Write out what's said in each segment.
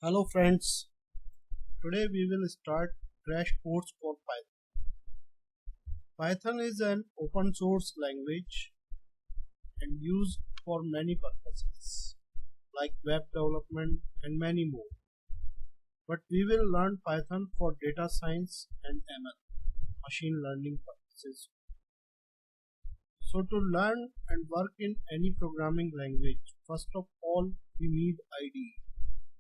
Hello friends, today we will start crash course for Python. Python is an open source language and used for many purposes like web development and many more. But we will learn Python for data science and ML, machine learning purposes. So to learn and work in any programming language, first of all we need IDE,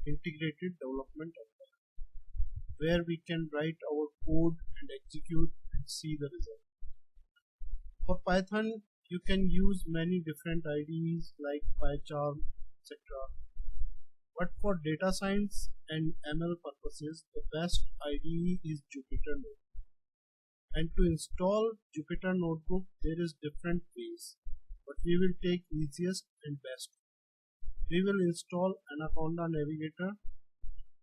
Integrated Development Environment, where we can write our code and execute and see the result. For Python, you can use many different IDEs like PyCharm, etc. But for data science and ML purposes, the best IDE is Jupyter Notebook. And to install Jupyter Notebook, there is different ways, but we will take easiest and best. We will install Anaconda Navigator.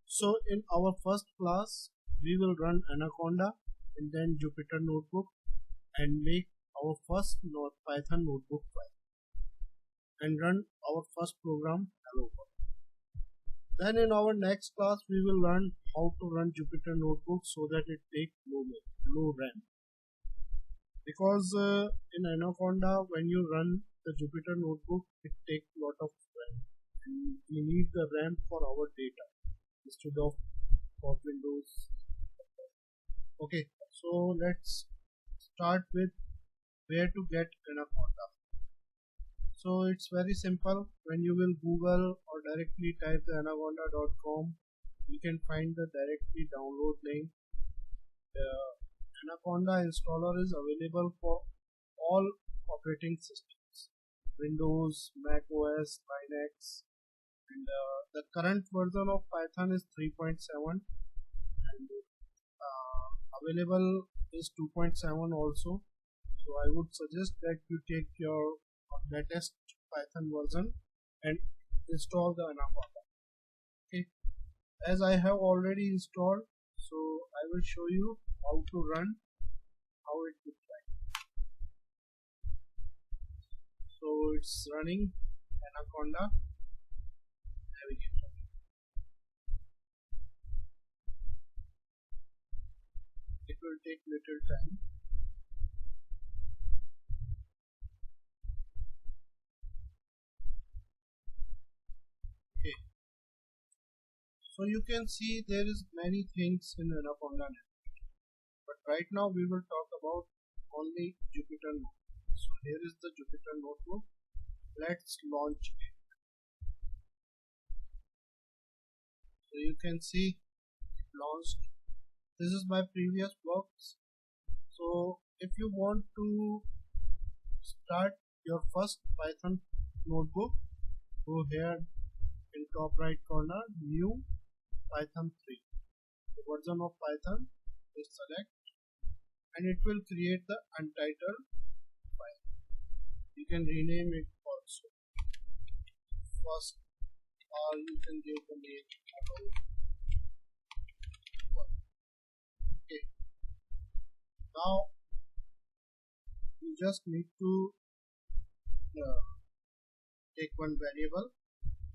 So in our first class, we will run Anaconda and then Jupyter Notebook and make our first Python notebook file and run our first program hello world. Then in our next class, we will learn how to run Jupyter Notebook so that it takes low RAM. Because in Anaconda, when you run the Jupyter Notebook, it takes a lot of RAM. And we need the RAM for our data instead of for Windows. Okay, so let's start with where to get Anaconda. So it's very simple. When you will Google or directly type the anaconda.com, you can find the directly download link. The Anaconda installer is available for all operating systems, Windows, Mac OS, Linux, and the current version of Python is 3.7 and available is 2.7 also. So I would suggest that you take your latest Python version and install the Anaconda. Okay, as I have already installed, so I will show you how to run, how it looks like. So it's running Anaconda Navigator. It will take little time. Okay. So you can see there is many things in Anaconda Navigator. But right now we will talk about only Jupyter Notebook. So here is the Jupyter Notebook. Let's launch it. So you can see it launched. This is my previous works. So if you want to start your first Python notebook, go here in top right corner, new Python 3. The version of Python is select and it will create the untitled file. You can rename it also. First, or you can give the name hello. Okay. Now you just need to take one variable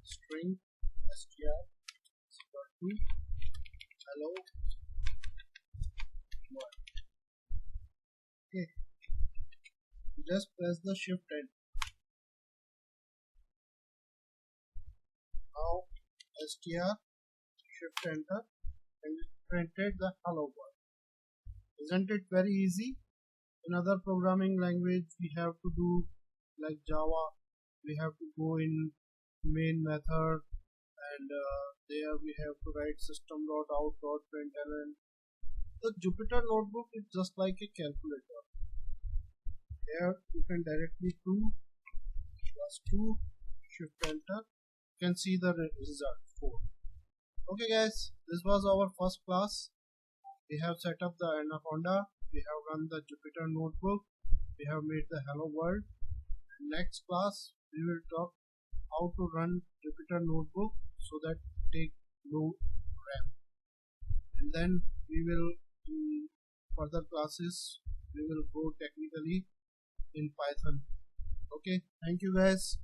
string str equal to hello world. Okay. Just press the shift enter. Now str shift enter and it printed the hello world. Isn't it very easy? In other programming language we have to do like Java, we have to go in main method and there we have to write system.out.println. The Jupyter Notebook is just like a calculator. Here you can directly 2 plus 2 shift enter, you can see the result 4. Okay guys, this was our first class. We have set up the Anaconda, we have run the Jupyter Notebook, we have made the hello world. Next class we will talk how to run Jupyter Notebook so that take low RAM, and then we will in further classes we will go technically in Python. Okay, thank you guys.